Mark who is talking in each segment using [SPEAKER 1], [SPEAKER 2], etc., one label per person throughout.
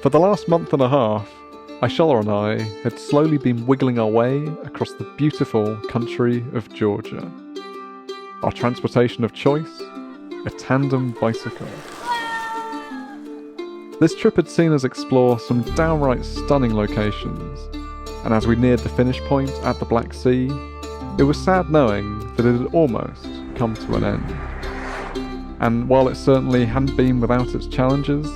[SPEAKER 1] For the last month and a half, Aishola and I had slowly been wiggling our way across the beautiful country of Georgia. Our transportation of choice, a tandem bicycle. This trip had seen us explore some downright stunning locations, and as we neared the finish point at the Black Sea, it was sad knowing that it had almost come to an end. And while it certainly hadn't been without its challenges,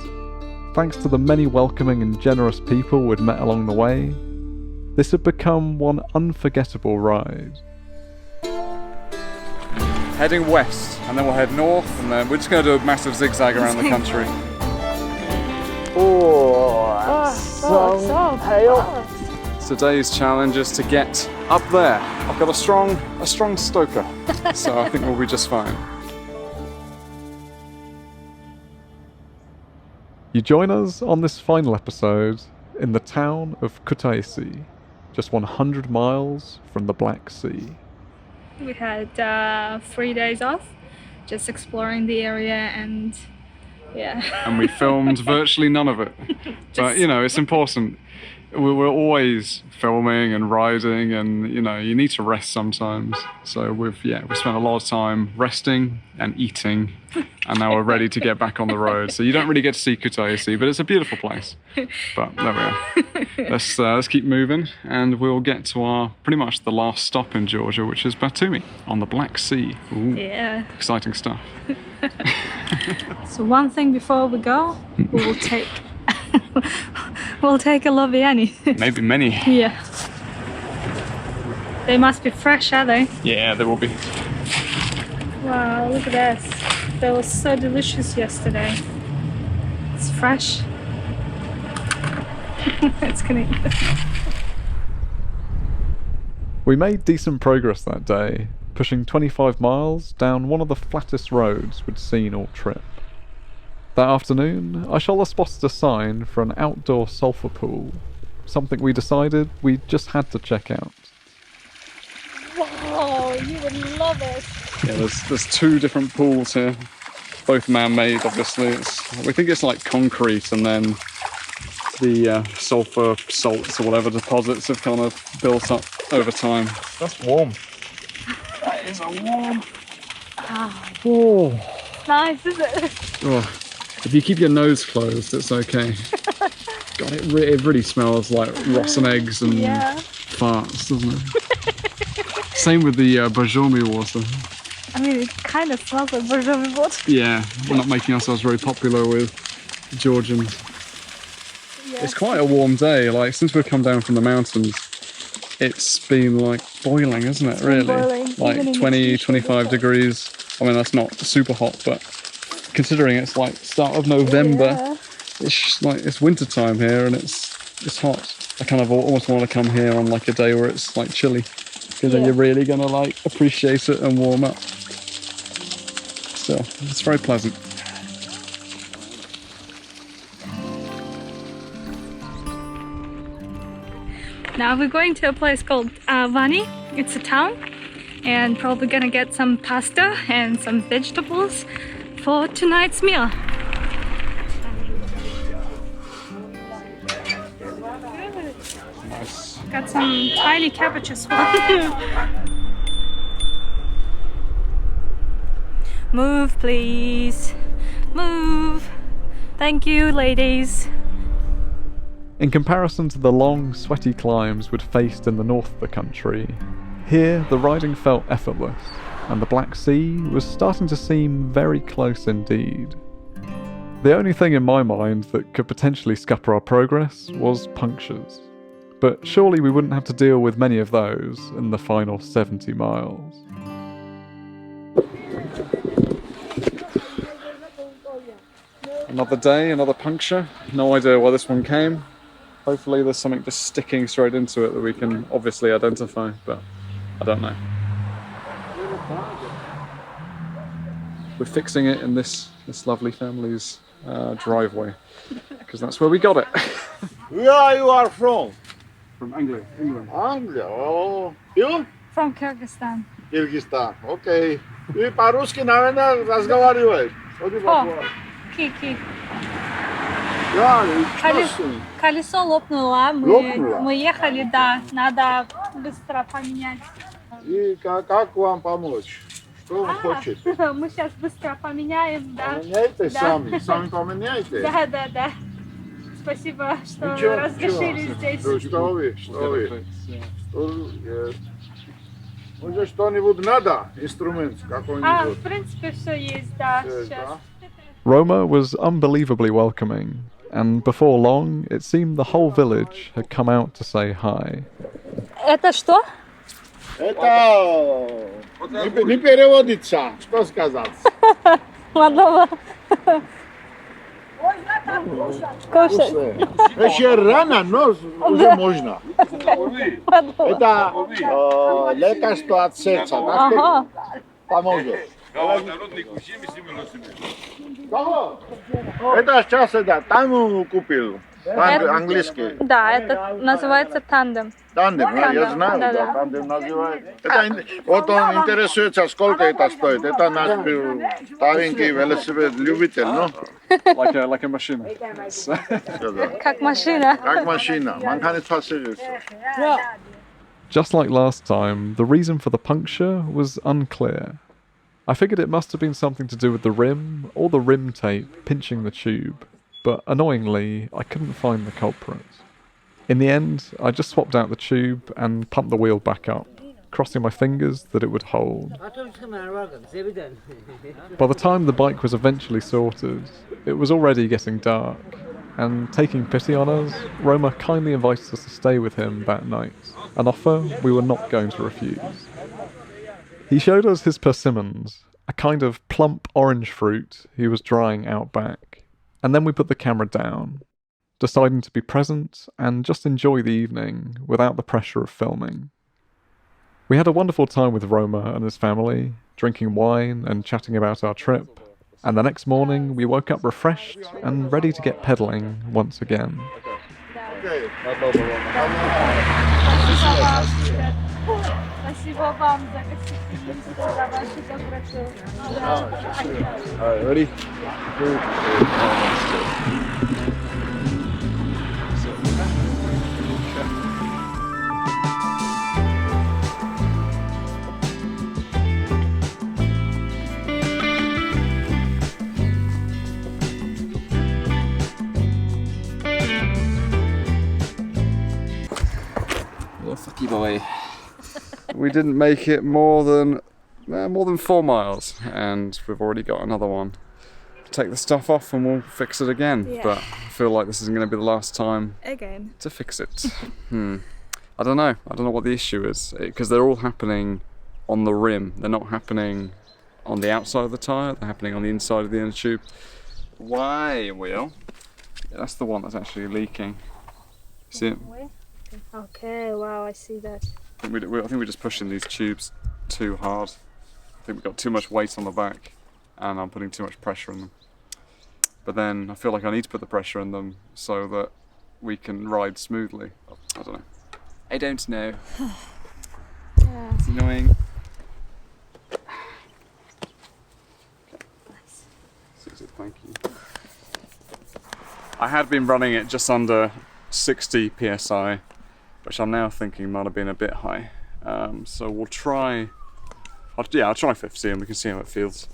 [SPEAKER 1] thanks to the many welcoming and generous people we'd met along the way, this had become one unforgettable ride.
[SPEAKER 2] Heading west, and then we'll head north, and then we're just going to do a massive zigzag around the country. Today's challenge is to get up there. I've got a strong stoker, so I think we'll be just fine.
[SPEAKER 1] You join us on this final episode in the town of Kutaisi, just 100 miles from the Black Sea.
[SPEAKER 3] We had 3 days off, just exploring the area, and
[SPEAKER 2] And we filmed virtually none of it. But, you know, it's important. We're always filming and riding, and, you know, you need to rest sometimes. So we spent a lot of time resting and eating, and now we're ready to get back on the road. So you don't really get to see Kutaisi, but it's a beautiful place. But there we are. Let's keep moving, and we'll get to pretty much the last stop in Georgia, which is Batumi on the Black Sea. Ooh,
[SPEAKER 3] yeah,
[SPEAKER 2] exciting stuff.
[SPEAKER 3] So one thing before we go, we'll take a Loviani.
[SPEAKER 2] Maybe many.
[SPEAKER 3] Yeah. They must be fresh, are they?
[SPEAKER 2] Yeah, they will be.
[SPEAKER 3] Wow, look at this. They were so delicious yesterday. It's fresh. It's gonna eat this.
[SPEAKER 1] We made decent progress that day, pushing 25 miles down one of the flattest roads we'd seen all trip. That afternoon, Aishola spotted a sign for an outdoor sulphur pool, something we decided we just had to check out.
[SPEAKER 3] Wow, you would love it.
[SPEAKER 2] Yeah, there's two different pools here, both man-made, obviously. We think it's like concrete, and then the sulphur salts or whatever deposits have kind of built up over time.
[SPEAKER 1] That's warm.
[SPEAKER 2] That is a warm.
[SPEAKER 1] Oh.
[SPEAKER 3] Nice, isn't it?
[SPEAKER 2] Oh. If you keep your nose closed, it's okay. God, it really smells like rotten eggs and farts, doesn't it? Same with the Borjomi water.
[SPEAKER 3] I mean, it kind of smells like Borjomi water.
[SPEAKER 2] Yeah, we're not making ourselves very popular with Georgians.
[SPEAKER 3] Yeah.
[SPEAKER 2] It's quite a warm day. Like, since we've come down from the mountains, it's been like boiling, isn't it, really?
[SPEAKER 3] Boiling.
[SPEAKER 2] Like 20, 25 degrees. I mean, that's not super hot, but considering it's like start of November, it's winter time here, and it's hot. I kind of almost want to come here on like a day where it's like chilly, because then you're really gonna like appreciate it and warm up. So it's very pleasant.
[SPEAKER 3] Now we're going to a place called Vani. It's a town, and probably gonna get some pasta and some vegetables for tonight's meal.
[SPEAKER 2] Nice.
[SPEAKER 3] Got some tiny cabbage as well. Move, please. Move. Thank you, ladies.
[SPEAKER 1] In comparison to the long, sweaty climbs we'd faced in the north of the country, here the riding felt effortless, and the Black Sea was starting to seem very close indeed. The only thing in my mind that could potentially scupper our progress was punctures, but surely we wouldn't have to deal with many of those in the final 70 miles.
[SPEAKER 2] Another day, another puncture. No idea where this one came. Hopefully there's something just sticking straight into it that we can obviously identify, but I don't know. We're fixing it in this lovely family's driveway, because that's where we got it.
[SPEAKER 4] Where you are from?
[SPEAKER 2] From Anglia, England.
[SPEAKER 4] Anglia. Oh, you?
[SPEAKER 3] From Kyrgyzstan.
[SPEAKER 4] Kyrgyzstan. Okay. Ты по-русски, наверное, разговариваешь.
[SPEAKER 3] О, Kiki.
[SPEAKER 4] Да, красный.
[SPEAKER 3] Колесо лопнуло.
[SPEAKER 4] Лопнуло?
[SPEAKER 3] Мы ехали, да. Надо быстро поменять.
[SPEAKER 4] И как вам помочь? Что вы хотите?
[SPEAKER 3] Мы сейчас быстро поменяем, да.
[SPEAKER 4] Поменяйте
[SPEAKER 3] Да.
[SPEAKER 4] сами. Сами поменяйте.
[SPEAKER 3] Да. Спасибо, что
[SPEAKER 4] Ничего,
[SPEAKER 3] разрешили
[SPEAKER 4] ничего.
[SPEAKER 3] здесь.
[SPEAKER 4] Ну, что вы? Может, что-нибудь надо? Инструмент
[SPEAKER 3] В
[SPEAKER 4] какой-нибудь?
[SPEAKER 3] принципе, все есть, да,
[SPEAKER 4] Есть,
[SPEAKER 3] сейчас.
[SPEAKER 4] да?
[SPEAKER 1] Roma was unbelievably welcoming, and before long, it seemed the whole village had come out to say hi.
[SPEAKER 3] Это что?
[SPEAKER 4] Это не переводится. Что сказать?
[SPEAKER 3] Ладно. Кушать.
[SPEAKER 4] Еще рано, но уже можно. Это лекарство от сердца.
[SPEAKER 3] Ага.
[SPEAKER 4] Поможет. Это сейчас там купил. Английский.
[SPEAKER 3] Да, это называется тандем.
[SPEAKER 4] Тандем, я знаю,
[SPEAKER 3] Да.
[SPEAKER 4] да, тандем называется. Вот он интересуется, сколько это стоит. Это наш старенький велосипед любитель, ну?
[SPEAKER 2] Like a machine.
[SPEAKER 3] Как машина.
[SPEAKER 4] Как машина. Man kann nicht passieren.
[SPEAKER 1] Just like last time, the reason for the puncture was unclear. I figured it must have been something to do with the rim or the rim tape pinching the tube, but annoyingly, I couldn't find the culprit. In the end, I just swapped out the tube and pumped the wheel back up, crossing my fingers that it would hold. By the time the bike was eventually sorted, it was already getting dark, and taking pity on us, Roma kindly invited us to stay with him that night, an offer we were not going to refuse. He showed us his persimmons, a kind of plump orange fruit he was drying out back, and then we put the camera down, deciding to be present and just enjoy the evening without the pressure of filming. We had a wonderful time with Roma and his family, drinking wine and chatting about our trip, and the next morning we woke up refreshed and ready to get pedaling once again.
[SPEAKER 4] Okay.
[SPEAKER 3] Спасибо вам за гостеприимство, за ваши доброту.
[SPEAKER 2] Alright, ready? Fuck you, boy. We didn't make it more than 4 miles, and we've already got another one. Take the stuff off and we'll fix it again.
[SPEAKER 3] Yeah.
[SPEAKER 2] But I feel like this isn't going to be the last time
[SPEAKER 3] Again.
[SPEAKER 2] to fix it. I don't know what the issue is, because they're all happening on the rim. They're not happening on the outside of the tyre, they're happening on the inside of the inner tube. Why, Will? Yeah, that's the one that's actually leaking. See it?
[SPEAKER 3] Okay, wow, I see that.
[SPEAKER 2] I think we're just pushing these tubes too hard. I think we've got too much weight on the back and I'm putting too much pressure in them. But then I feel like I need to put the pressure in them so that we can ride smoothly. I don't know. I don't know.
[SPEAKER 3] Yeah.
[SPEAKER 2] It's annoying. Thank you. I had been running it just under 60 psi, which I'm now thinking might have been a bit high. So we'll try. I'll try 50 and we can see how it feels.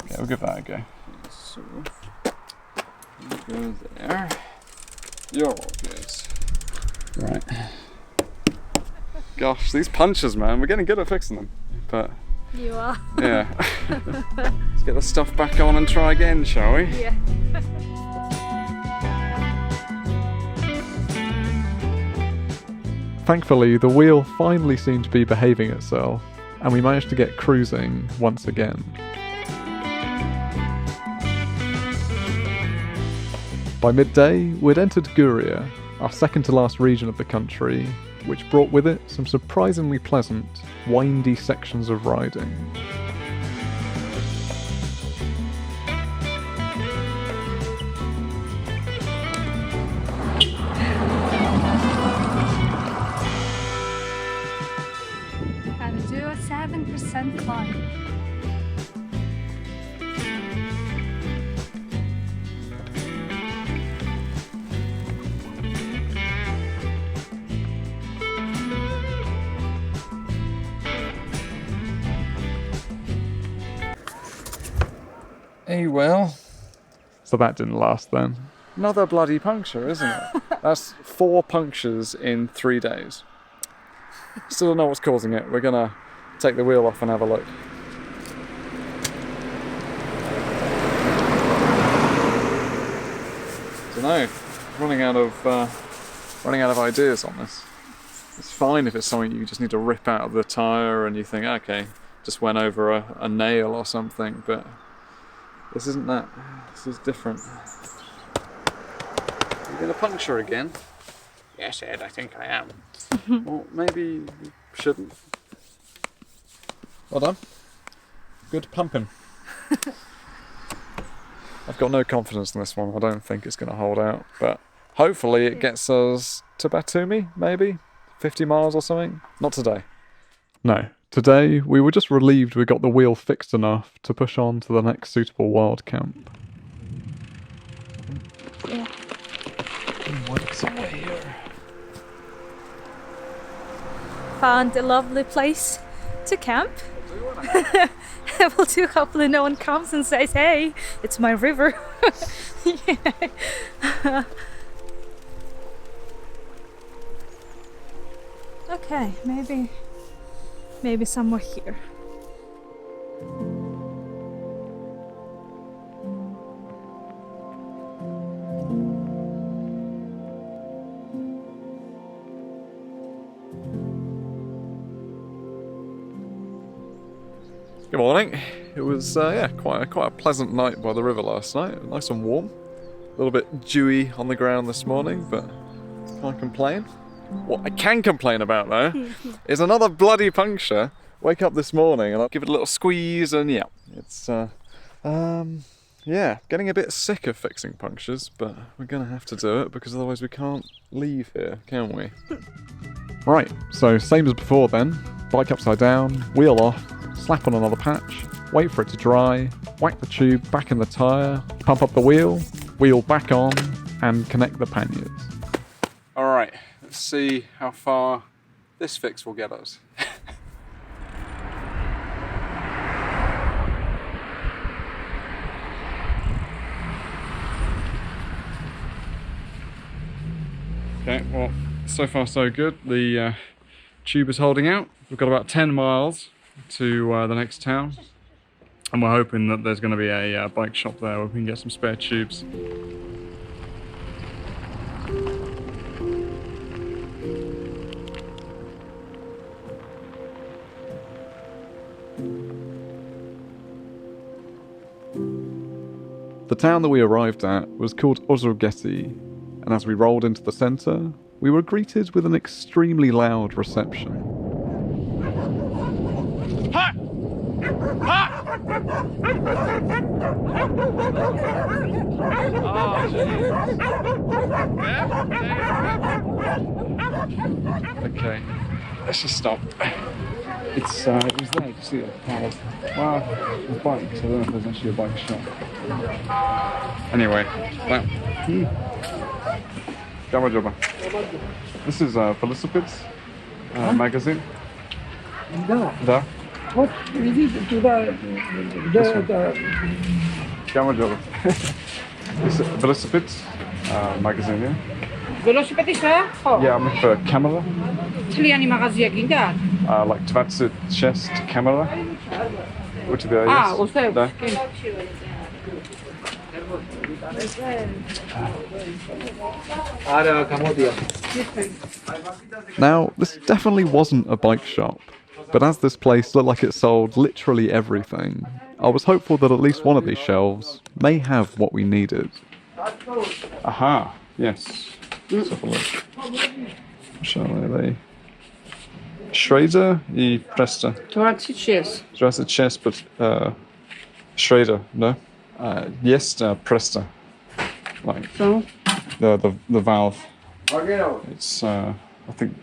[SPEAKER 2] Okay, we'll give that a go. So we'll go there. You're all good. Right. Gosh, these punches, man, we're getting good at fixing them. But
[SPEAKER 3] You are.
[SPEAKER 2] yeah. Let's get the stuff back on and try again, shall we?
[SPEAKER 3] Yeah.
[SPEAKER 1] Thankfully, the wheel finally seemed to be behaving itself, and we managed to get cruising once again. By midday, we'd entered Guria, our second to last region of the country, which brought with it some surprisingly pleasant, windy sections of riding.
[SPEAKER 3] And do a 7% climb.
[SPEAKER 2] well.
[SPEAKER 1] So that didn't last then.
[SPEAKER 2] Another bloody puncture, isn't it? That's 4 punctures in 3 days. Still don't know what's causing it. We're gonna take the wheel off and have a look. Don't know. Running out of ideas on this. It's fine if it's something you just need to rip out of the tyre and you think, okay, just went over a nail or something, but this isn't that. This is different. You're gonna puncture again? Yes, Ed, I think I am. Well, maybe you shouldn't. Well done. Good pumping. I've got no confidence in this one. I don't think it's going to hold out, but hopefully it gets us to Batumi, maybe 50 miles or something. Not today.
[SPEAKER 1] No, today we were just relieved we got the wheel fixed enough to push on to the next suitable wild camp.
[SPEAKER 3] Yeah.
[SPEAKER 1] Somewhere here.
[SPEAKER 3] Found a lovely place to camp. We'll do. Hopefully no one comes and says, hey, it's my river. Yeah. Okay, maybe somewhere here.
[SPEAKER 2] Good morning. It was quite a pleasant night by the river last night. Nice and warm. A little bit dewy on the ground this morning, but can't complain. What I can complain about though is another bloody puncture. Wake up this morning and I'll give it a little squeeze, and yeah, it's getting a bit sick of fixing punctures, but we're gonna have to do it because otherwise we can't leave here, can we?
[SPEAKER 1] Right, so same as before then. Bike upside down, wheel off, slap on another patch, wait for it to dry, whack the tube back in the tyre, pump up the wheel back on, and connect the panniers.
[SPEAKER 2] Alright, let's see how far this fix will get us. Okay, well, so far so good. The tube is holding out. We've got about 10 miles to the next town, and we're hoping that there's going to be a bike shop there where we can get some spare tubes.
[SPEAKER 1] The town that we arrived at was called Ozurgeti, and as we rolled into the centre, we were greeted with an extremely loud reception.
[SPEAKER 2] Okay, let's just stop. It was there, you see it? Wow, a bike, so I don't know if there's actually a bike shop. Anyway, this is Velocipeds magazine. Да.
[SPEAKER 5] Вот идите туда.
[SPEAKER 2] This is Velocipeds magazine, yeah?
[SPEAKER 5] Velocipedista? Oh.
[SPEAKER 2] Yeah, I'm looking for a camera.
[SPEAKER 5] Tlიანი magazია გინდა?
[SPEAKER 2] Like 20 chest camera. What do you do?
[SPEAKER 5] Ah, უსე.
[SPEAKER 2] Da.
[SPEAKER 5] არა, გამოდია.
[SPEAKER 1] Now, this definitely wasn't a bike shop, but as this place looked like it sold literally everything, I was hopeful that at least one of these shelves may have what we needed.
[SPEAKER 2] Aha, yes. Let's have a look. Shall they? Schrader и Presta.
[SPEAKER 5] 26.
[SPEAKER 2] 26, but Schrader, no? Yes, Presta. Like
[SPEAKER 5] So?
[SPEAKER 2] the valve. It's I think.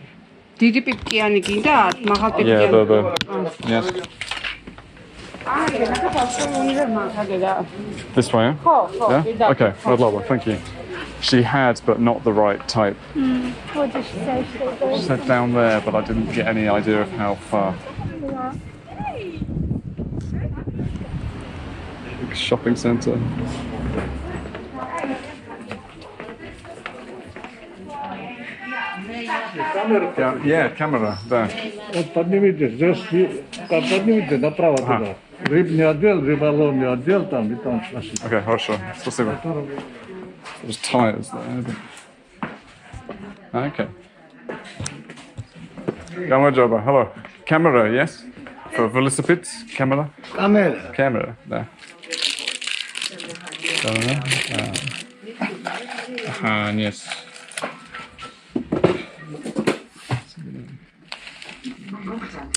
[SPEAKER 5] დიდი პიპკიანი გინდა? მაღალ პიპკიანი.
[SPEAKER 2] Yeah, yes. This way, yeah? Yeah? Okay, Radlova, thank you. She had, but not the right type.
[SPEAKER 3] What did she say?
[SPEAKER 2] She said down there, but I didn't get any idea of how far. shopping centre. Yeah, camera, there.
[SPEAKER 6] Вот поднимите, здесь поднимите направо туда. Рыбный отдел, рыболовный отдел там и там.
[SPEAKER 2] Okay, хорошо. Спасибо. There's tyres there. Okay. Camera jobber, hello. Camera, yes? For velocipeds, camera?
[SPEAKER 6] Камера.
[SPEAKER 2] Camera, there. Yes.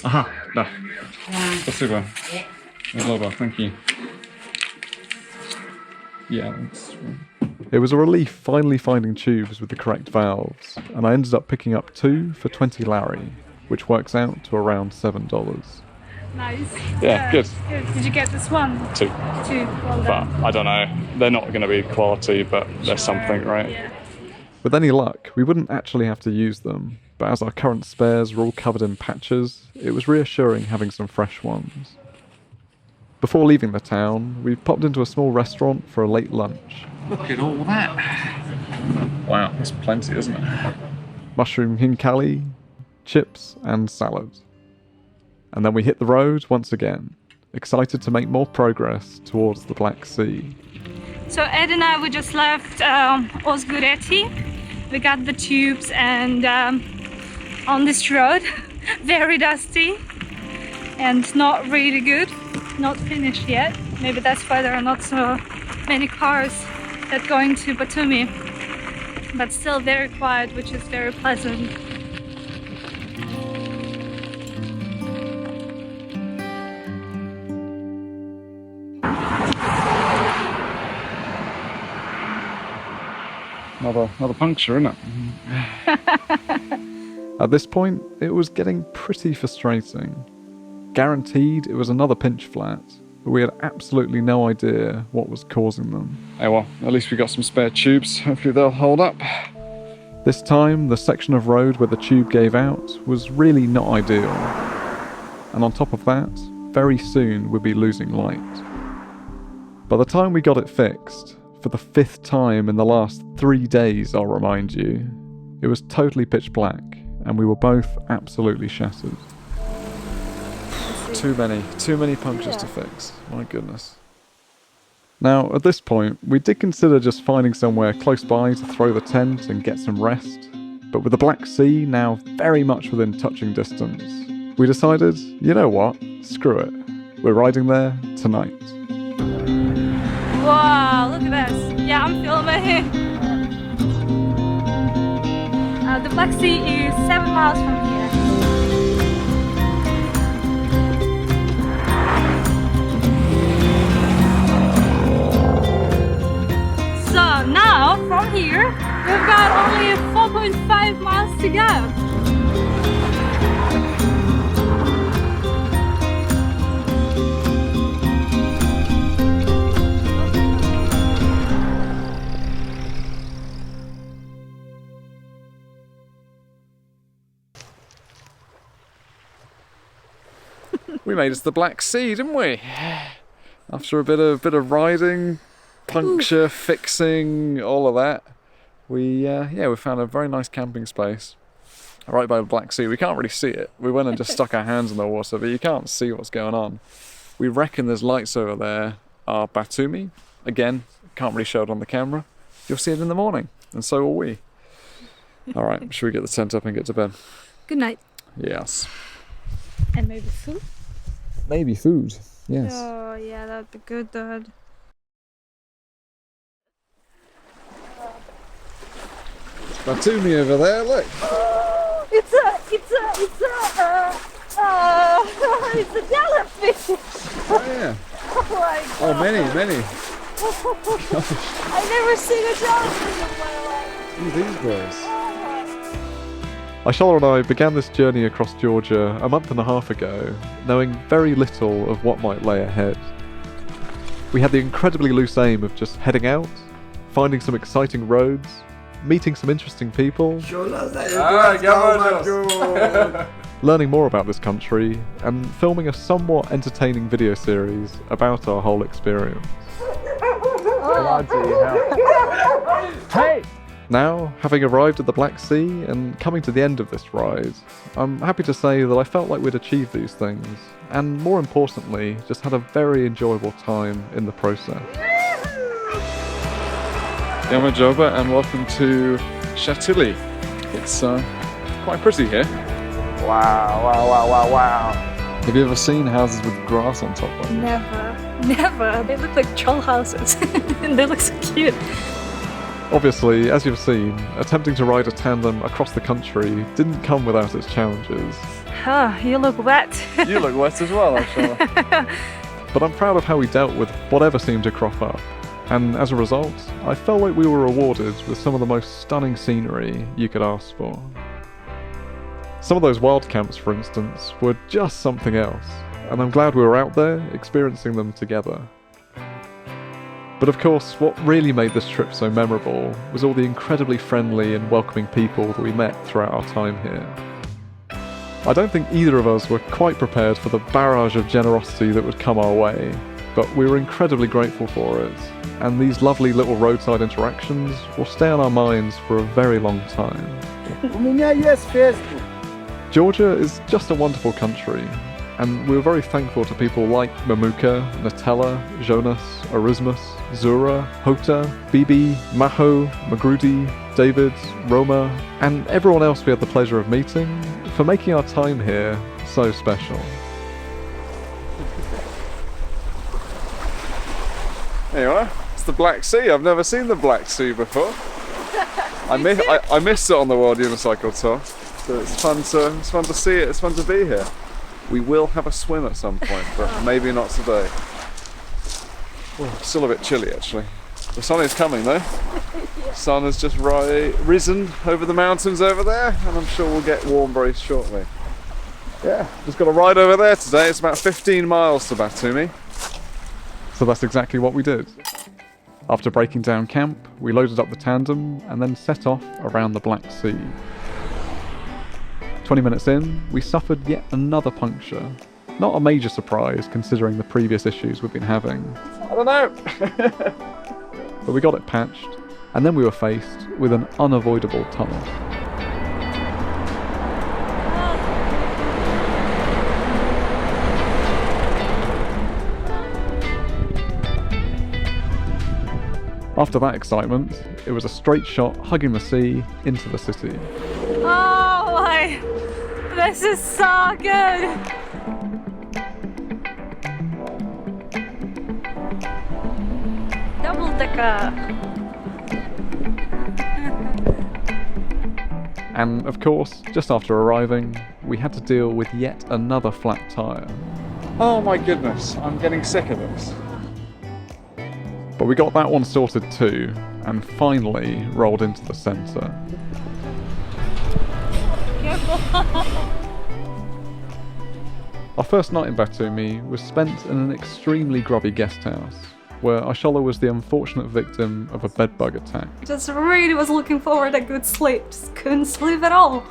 [SPEAKER 2] Aha, да. Спасибо. Global, thank you. Yeah, that's right.
[SPEAKER 1] It was a relief finally finding tubes with the correct valves, and I ended up picking up 2 for 20 Larry, which works out to around $7.
[SPEAKER 3] Nice.
[SPEAKER 2] Yeah, good.
[SPEAKER 3] Did you get this one?
[SPEAKER 2] 2.
[SPEAKER 3] 2. Well
[SPEAKER 2] But
[SPEAKER 3] done.
[SPEAKER 2] I don't know. They're not going to be quality, but there's something, right?
[SPEAKER 3] Yeah.
[SPEAKER 1] With any luck, we wouldn't actually have to use them, but as our current spares were all covered in patches, it was reassuring having some fresh ones. Before leaving the town, we popped into a small restaurant for a late lunch.
[SPEAKER 2] Look at all that. Wow, that's plenty, isn't it?
[SPEAKER 1] Mushroom hinkali, chips and salad. And then we hit the road once again, excited to make more progress towards the Black Sea.
[SPEAKER 3] So Ed and I, we just left Ozgureti. We got the tubes and on this road, very dusty and not really good, not finished yet. Maybe that's why there are not so many cars that going to Batumi, but still very quiet, which is very pleasant.
[SPEAKER 2] Another puncture, isn't it?
[SPEAKER 1] At this point, it was getting pretty frustrating. Guaranteed it was another pinch flat, but we had absolutely no idea what was causing them.
[SPEAKER 2] Hey, well, at least we got some spare tubes. Hopefully they'll hold up.
[SPEAKER 1] This time, the section of road where the tube gave out was really not ideal. And on top of that, very soon we'd be losing light. By the time we got it fixed, for the 5th time in the last 3 days, I'll remind you, it was totally pitch black, and we were both absolutely shattered. Too many punctures to fix. My goodness. Now, at this point, we did consider just finding somewhere close by to throw the tent and get some rest, but with the Black Sea now very much within touching distance, we decided, you know what, screw it. We're riding there tonight.
[SPEAKER 3] Wow, look at this. Yeah, I'm filming. The Black Sea is 7 miles from here. So now, from here, we've got only 4.5 miles to go.
[SPEAKER 1] We made it to the Black Sea, didn't we? After a bit of riding, puncture, fixing, all of that, we found a very nice camping space right by the Black Sea. We can't really see it. We went and just stuck our hands in the water, but you can't see what's going on. We reckon there's lights over there are Batumi. Again, can't really show it on the camera. You'll see it in the morning, and so will we. All right, should we get the tent up and get to bed?
[SPEAKER 3] Good night.
[SPEAKER 1] Yes.
[SPEAKER 3] And maybe food?
[SPEAKER 1] Maybe food, yes.
[SPEAKER 3] Oh yeah, that'd be good, Dad.
[SPEAKER 1] Batumi over there, look.
[SPEAKER 3] It's a jellyfish.
[SPEAKER 1] Oh yeah.
[SPEAKER 3] Oh my God.
[SPEAKER 1] Oh, many.
[SPEAKER 3] I've never seen a jellyfish in my life.
[SPEAKER 1] Look at these boys. Aishala and I began this journey across Georgia a month and a half ago, knowing very little of what might lay ahead. We had the incredibly loose aim of just heading out, finding some exciting roads, meeting some interesting people, learning more about this country, and filming a somewhat entertaining video series about our whole experience. Bloody hell. Hey! Now, having arrived at the Black Sea and coming to the end of this ride, I'm happy to say that I felt like we'd achieved these things, and more importantly, just had a very enjoyable time in the process.
[SPEAKER 2] Yamajoba, and welcome to Shatili. It's quite pretty here.
[SPEAKER 1] Wow. Have you ever seen houses with grass on top like
[SPEAKER 3] Never. They look like troll houses. And they look so cute.
[SPEAKER 1] Obviously, as you've seen, attempting to ride a tandem across the country didn't come without its challenges.
[SPEAKER 3] You look wet.
[SPEAKER 1] You look wet as well, actually. But I'm proud of how we dealt with whatever seemed to crop up. And as a result, I felt like we were rewarded with some of the most stunning scenery you could ask for. Some of those wild camps, for instance, were just something else, and I'm glad we were out there experiencing them together. But of course, what really made this trip so memorable was all the incredibly friendly and welcoming people that we met throughout our time here. I don't think either of us were quite prepared for the barrage of generosity that would come our way, but we were incredibly grateful for it, and these lovely little roadside interactions will stay on our minds for a very long time. Georgia is just a wonderful country, and we were very thankful to people like Mamuka, Natella, Jonas, Arismus, Zura, Hota, Bibi, Maho, Magrudi, David, Roma, and everyone else we had the pleasure of meeting for making our time here so special.
[SPEAKER 2] There you are. It's the Black Sea. I've never seen the Black Sea before. I missed it on the World Unicycle Tour. So it's fun to see it. It's fun to be here. We will have a swim at some point, but maybe not today. Oh, still a bit chilly actually. The sun is coming though. The sun has just risen over the mountains over there, and I'm sure we'll get warm very shortly. Yeah, just got a ride over there today. It's about 15 miles to Batumi.
[SPEAKER 1] So that's exactly what we did. After breaking down camp, we loaded up the tandem and then set off around the Black Sea. 20 minutes in, we suffered yet another puncture. Not a major surprise considering the previous issues we've been having.
[SPEAKER 2] I don't know.
[SPEAKER 1] But we got it patched, and then we were faced with an unavoidable tunnel. After that excitement, it was a straight shot hugging the sea into the city.
[SPEAKER 3] Oh my, this is so good. Double decker.
[SPEAKER 1] And of course, just after arriving, we had to deal with yet another flat tyre.
[SPEAKER 2] Oh my goodness, I'm getting sick of this.
[SPEAKER 1] But we got that one sorted too, and finally rolled into the centre. Our first night in Batumi was spent in an extremely grubby guest house, where Ashola was the unfortunate victim of a bedbug attack.
[SPEAKER 3] Just really was looking forward to a good sleep. Just couldn't sleep at all.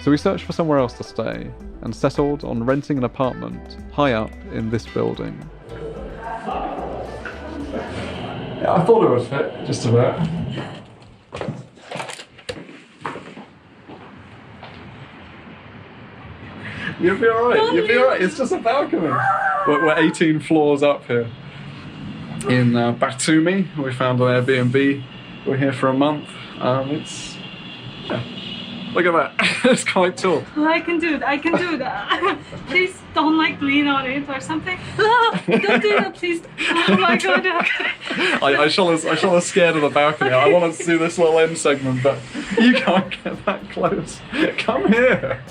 [SPEAKER 1] So we searched for somewhere else to stay, and settled on renting an apartment high up in this building.
[SPEAKER 2] Yeah, I thought it would fit, just about. You'll be alright, you'll be alright. It's just a balcony. We're 18 floors up here. In Batumi, we found an Airbnb. We're here for a month. Look at that, it's quite tall.
[SPEAKER 3] I can do that. Please don't lean on it or something. Don't do that, please. Oh my god.
[SPEAKER 2] Ashola's scared of the balcony. I wanted to do this little end segment, but you can't get that close. Come here.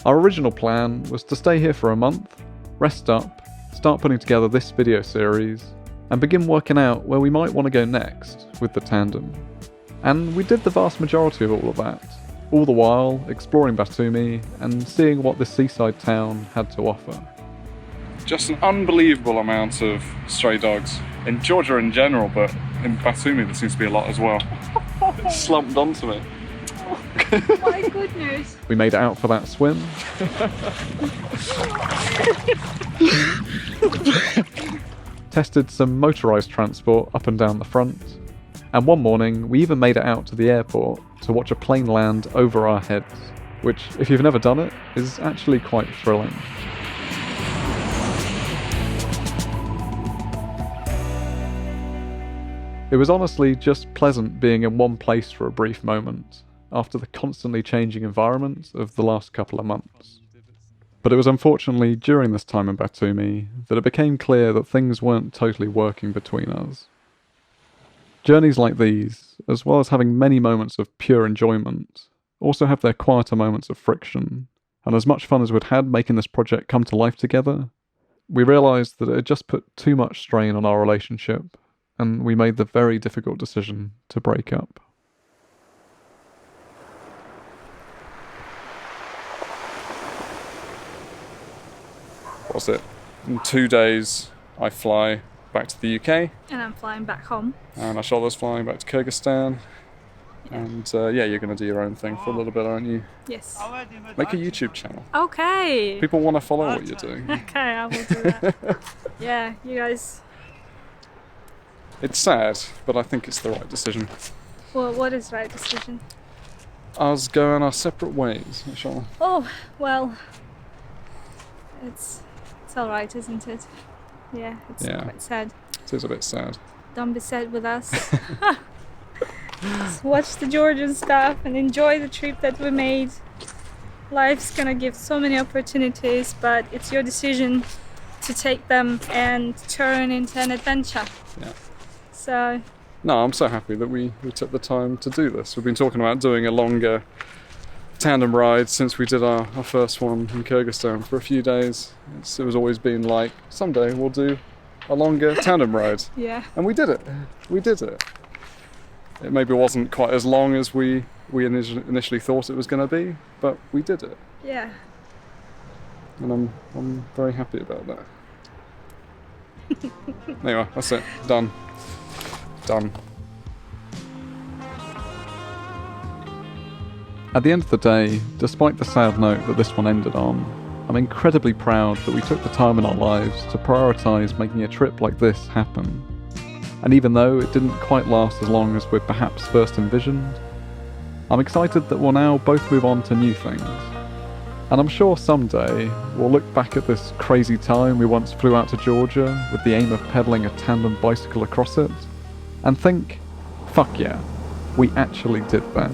[SPEAKER 1] Our original plan was to stay here for a month, rest up, start putting together this video series, and begin working out where we might want to go next with the tandem. And we did the vast majority of all of that, all the while exploring Batumi and seeing what this seaside town had to offer.
[SPEAKER 2] Just an unbelievable amount of stray dogs in Georgia in general, but in Batumi there seems to be a lot as well. It slumped onto me.
[SPEAKER 3] Oh my goodness.
[SPEAKER 1] We made it out for that swim. tested some motorised transport up and down the front, and one morning we even made it out to the airport to watch a plane land over our heads, which, if you've never done it, is actually quite thrilling. It was honestly just pleasant being in one place for a brief moment, after the constantly changing environment of the last couple of months. But it was unfortunately during this time in Batumi that it became clear that things weren't totally working between us. Journeys like these, as well as having many moments of pure enjoyment, also have their quieter moments of friction, and as much fun as we'd had making this project come to life together, we realised that it had just put too much strain on our relationship, and we made the very difficult decision to break up.
[SPEAKER 2] What's it? In 2 days, I fly back to the UK.
[SPEAKER 3] And I'm flying back home.
[SPEAKER 2] And Charlotte's flying back to Kyrgyzstan. And yeah, you're going to do your own thing for a little bit, aren't you?
[SPEAKER 3] Yes.
[SPEAKER 2] Make a YouTube channel.
[SPEAKER 3] Okay.
[SPEAKER 2] People want to follow what you're doing.
[SPEAKER 3] Okay, I will do that. Yeah, you guys.
[SPEAKER 2] It's sad, but I think it's the right decision.
[SPEAKER 3] Well, what is the right decision?
[SPEAKER 2] Us going our separate ways, Charlotte.
[SPEAKER 3] Oh, well, it's all right, isn't it? Yeah, it's quite sad.
[SPEAKER 2] It is a bit sad.
[SPEAKER 3] Don't be sad with us. Just watch the Georgian stuff and enjoy the trip that we made. Life's gonna give so many opportunities, but it's your decision to take them and turn into an adventure.
[SPEAKER 2] Yeah.
[SPEAKER 3] So.
[SPEAKER 2] No, I'm so happy that we took the time to do this. We've been talking about doing a longer tandem ride since we did our first one in Kyrgyzstan for a few days. It was always been like, someday we'll do a longer tandem ride.
[SPEAKER 3] Yeah.
[SPEAKER 2] And we did it. We did it. It maybe wasn't quite as long as we initially thought it was going to be, but we did it.
[SPEAKER 3] Yeah.
[SPEAKER 2] And I'm very happy about that. There you are. That's it. Done. Done.
[SPEAKER 1] At the end of the day, despite the sad note that this one ended on, I'm incredibly proud that we took the time in our lives to prioritise making a trip like this happen. And even though it didn't quite last as long as we'd perhaps first envisioned, I'm excited that we'll now both move on to new things. And I'm sure someday we'll look back at this crazy time we once flew out to Georgia with the aim of pedaling a tandem bicycle across it, and think, fuck yeah, we actually did that.